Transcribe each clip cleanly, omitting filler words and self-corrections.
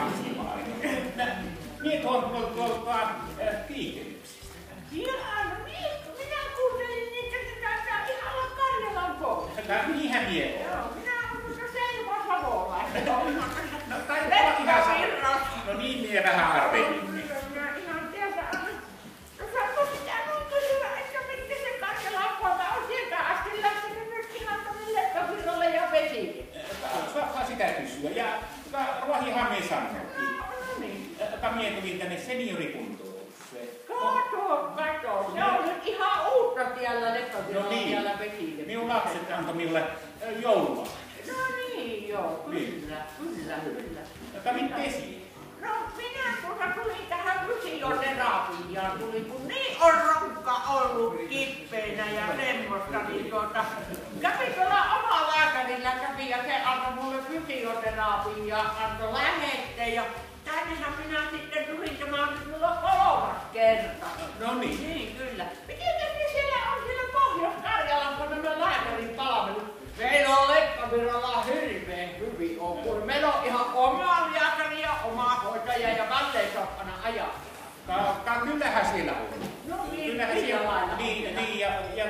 maksimaalinen. Niin tuolta kiikelyksestä. Jaa, no niin, minä kuuntelin niitä, se taitaa ihan olla Karjalan koulu. Niinhän mie on. Joo, minä olen tuossa Selva Savolaista. No taitaa olla ihan Virras. No niin mie vähän arvelin. Minä ihan tiedä. No saanko sitä mun kysyä, että mitkä se Karjalan koulu on sieltä asti lähtenyt nyt ihan tuonne Leppävirralle ja Vesille? Saa sitä kysyä. Ja ruohihan mie sanoikin. No niin. Mie tulin tänne seniorikuntoutukseen. Kato. Se on nyt ihan uutta siellä Leppävirralla siellä Vesille. Minun lapset antoi minulle joulua. No niin, joo, kyllä. Miten siinä? No minä tulin tähän fysioterapiaan, kun niin on rankka ollut kippeinä ja semmoista, niin kävin tuolla omalla lääkärillä ja se antoi mulle fysioterapiaa, antoi lähetteen ja tännehän minä sitten tulin, tämä on nyt mulla 3. kerta. No niin. Niin, kyllä. Miten siellä on siellä Pohjois-Karjalan, kun nämä lääkärin palvelut? Meillä on Leppävirralla hirveän hyvin on, kun meillä on ihan oma lääkäri ja oma hoitaja ja välein aina ajaa. Kyllähän siellä on. No niin, Kyllähän siellä on. Niin, ja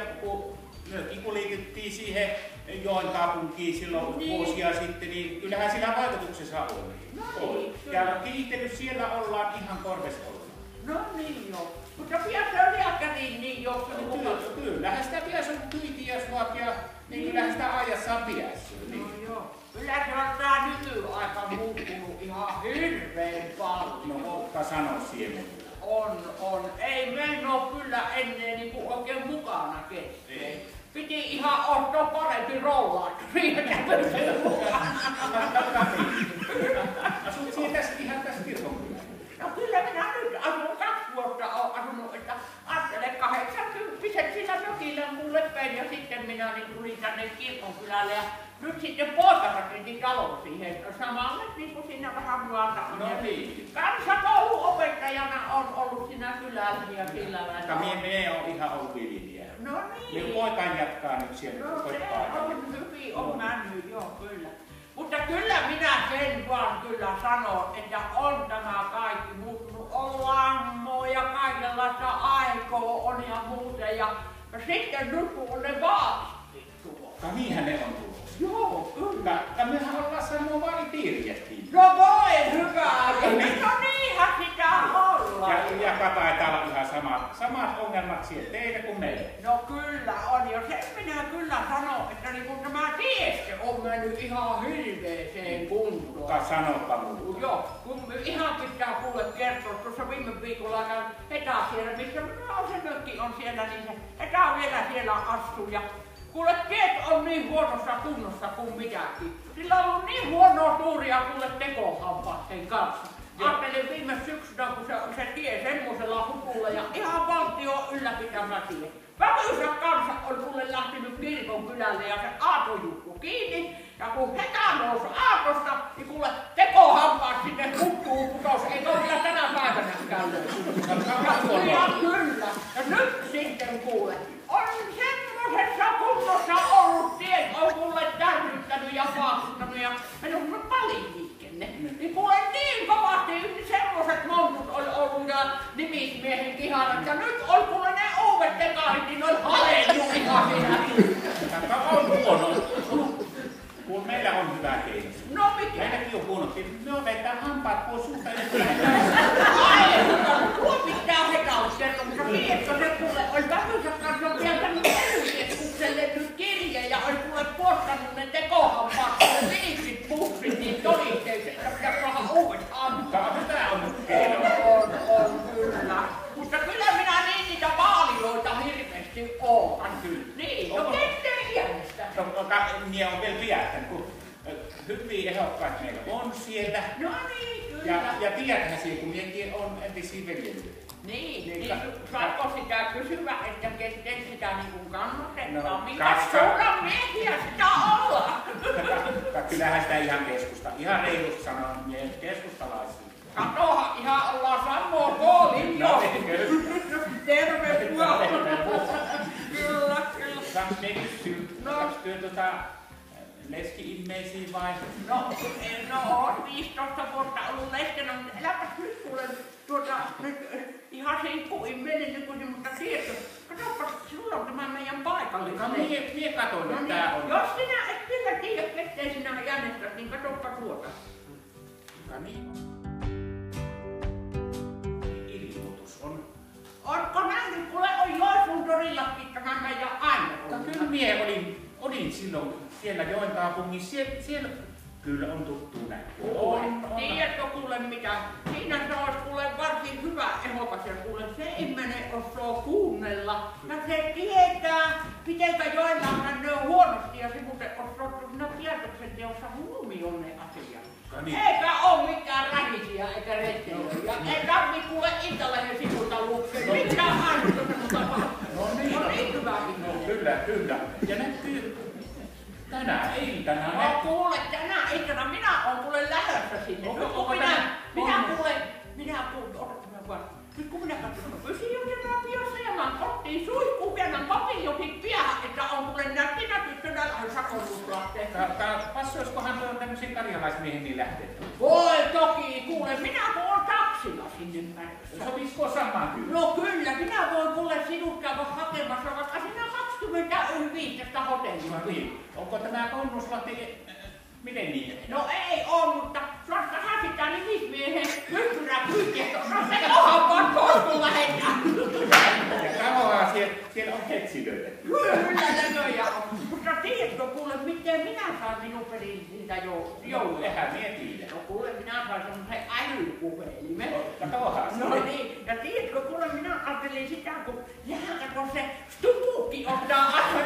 kun liityttiin siihen Joen kaupunkiin silloin vuosia sitten, niin kyllähän sillä vaikutuksessa on. No niin. Ja kiittänyt siellä ollaan ihan korveskolla. No niin joo. Mutta pian se on lääkäriin niin jo. Kyllähän sitä pitäisi on kyitiä ja niin kyllähän sitä ajassaan päässyt. No joo. Kyllä se on tää nykyaika muuttunut ihan hirveän paljon. No otta sano siellä. On. Ei meidän oo kyllä ennen niinku oikein mukana kestää. Piti ihan ostaa parempi rollaattori ja kävellä mukana. Asut siellä ihan tässä kirkonkylässä? No kyllä minä nyt asun 2 vuotta olen asunut, että ajattele 80 sillä mökillä mulle päin ja sitten minä niin tulin tänne kirkonkylälle ja nyt sitten poika rakensi talon siihen samalle niin kuin siinä vähän muualta on. No niin. Kansakouluopettajana on ollut siinä kylällä ja sillä lailla. Mie on ihan ollut viljelijä. No niin. Minun poikani jatkaa nyt siellä. No se on hyvin, on mennyt, joo kyllä. Mutta kyllä minä sen vaan kyllä sanon, että on tämä kaikki muuttunut. On lammoa ja kaikenlaista aikoa on ja muuta. Ja sitten nyt kun ne vaatteet tuolla. Niinhän ne on tullut. Joo, kyllä. Mehän ollaan sanoo vaalipiiriäkin. No voi hyvä! No niinhän sitä ollaan. Ja taitaa olla ihan samat ongelmat siellä teille kuin meille. No kyllä on, ja sen minä kyllä sanon, että niin kun tämä tiestö on mennyt ihan hirveeseen kuntoon. Sanoppa muuta. Joo, kun ihan pitää kuule kertoa, tuossa viime viikolla käyn Heta siellä, missä minä on se mökki on siellä, niin se Heta on vielä siellä asuu. Ja kuule, tiet on niin huonossa kunnossa kuin mitäkin. Sillä on ollut niin huonoa tuuria kuule tekohampaiden kanssa. Ajattelin viime syksynä, kun se tie semmoisella hupulla ja ihan valtio ylläpitämä tie. Vävyysä kanssa on kuule lähtenyt kirkon kylälle ja se Aato-Jukku kiinni. Ja kun Heta nousi Aatosta, niin kuule tekohampaat sinne huppuun putos. Eikä ole vielä tänä päivänäkään löytynyt. Kyllä. Ja nyt sitten kuule, on semmoisessa kunnossa ollut tiet, on kuule tärryttänyt ja paasuttanut ja mennyt paliliikenne. Niin kuule niin kovasti semmoiset montut oli ollut ja nimismiehen kihanat. Ja nyt on kuule ne uudet tekaarit, niin on halennut ihan siinä. Tämä on huono. Kun meillä on hyvä keino. No mikä? Meilläkin on huonosti. Me vetää hampaat pois suusta ja Ai, tuo pitää Hetalle kertoa, mutta tiedätkö se kuule, oli Vävyysä kanssa sieltänyt ely-keskukselle nyt kirje ja oli kuule postannut ne tekohampaat, kuule viiksit pussit, niin todisteiksi, että pitäisi saada uudet hampaat. Tämä on keino. On kyllä. Mutta kyllä minä niin niitä vaaliloita hirveästi ootan. Niin, no ketteen iänestä. Minä on vielä viettänyt, kun hyviä ehdokkaat meillä on siellä. No niin, kyllä. Ja tiedäthän siellä, kun minäkin on entisiä veljelijöitä. Niin, saatko sitä kysyä, että ketteen sitä niin kannatetaan? No, Minkä suuran miehiä sitä ollaan? Kyllähän sitä ihan keskusta. Ihan reilusti sanoo, minä keskustalaisia. Katohan, ihan ollaan samoa koolin jo. Tervetuloa. Kyllä. Saanko me kysyä, onko työ leski-ilmeisiä vai? No, oon 15 vuotta ollut leski paikallisesti. Mie katon, No että niin, tää on. jos sinä et vielä tiedä, ketteen sinä jännestät, niin katoppa tuota. Ja niin on. Ilmoitus on. Ootko nähnyt, kuule on Joensuun torillakin tämän meidän aina. Kyllä mie olin silloin siellä Joen kaupungissa. Siellä kyllä on tuttu näky. Tiedätkö kuule mitä? Siinä se olisi kuule varsin hyvä ehokas ja kuule se ihminen osaa kuunnella. Ja se tietää, mitenkä joillain menee huonosti ja se muuten osaa siinä päätöksenteossa huomioon ne asiat. Niin. Eikä oo mikään rähisiä eikä rettelyjä. Ei tarvii kuule Iltalehden sivulta lukea. Mitään ainutta No niin hyvä. Kyllä. Ja näkyy tänä iltana. No kuule, tänä iltana minä oon kuule lähdössä sinne. Nyt kun minä kuule, odottamaan vaan. Nyt kun minä katson fysioterapiossa ja mä oon kotiin suihkukennan kotiin piähän, että on kuule nättinä tyttönä Sakonluslahteen. Passoiskohan tuon tämmöisen karjalaismiehen niin lähteä? Voi toki, kuule, minä oon taksilla sinne menossa. Sopisiko samaan kyllä? No kyllä, minä voin kuule sinut käydä hakemassa vaikka sinä 25 hotellista. No niin. Onko tämä Konnuslahti, miten niin? No ei oo, mutta suosta hasittaa nimismiehen ympyräpyytiä, koska se kohan vaan pois kun lähetään. Ja kauhaa siellä on hetsiköitä. Kyllä näköjään on. Mutta tiedätkö kuule, miten minä saan sinun perin siitä joulua? Eihän mie tiedä. No kuule, minä saan semmosen älypuhelimen. Ja kauhaa No niin, ja tiedätkö kuule, minä ajattelin sitä, kun kun se Stupuki ottaa aina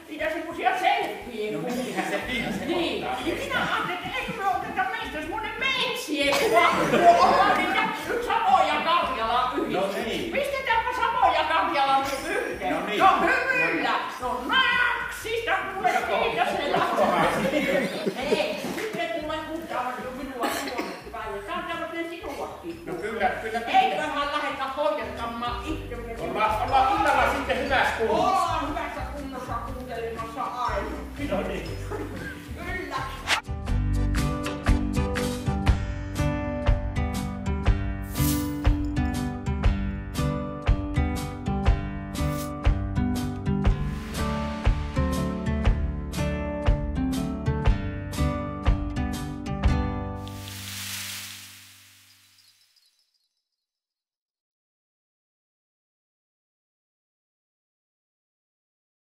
niitä semmosia selfieä. No niinhän se Niin, ottaa. niin minä ajattelin, että eikö me oteta meistä semmonen meitsien kuva, kun ollaan niitä Savo ja Karjala yhdessä. No niin. Pistetäänpä Savo ja Karjala nyt yhteen. No niin. No hyvillä, no naksista kuule siitä se lähtee. Hei, sitten tulee kuttaavat jo minua huonet päälle. Saatavat ne sinuakin. No kyllä. Eiköhän lähetä hoidettamaan itse. Ollaan illalla sitten hyvässä kunnossa.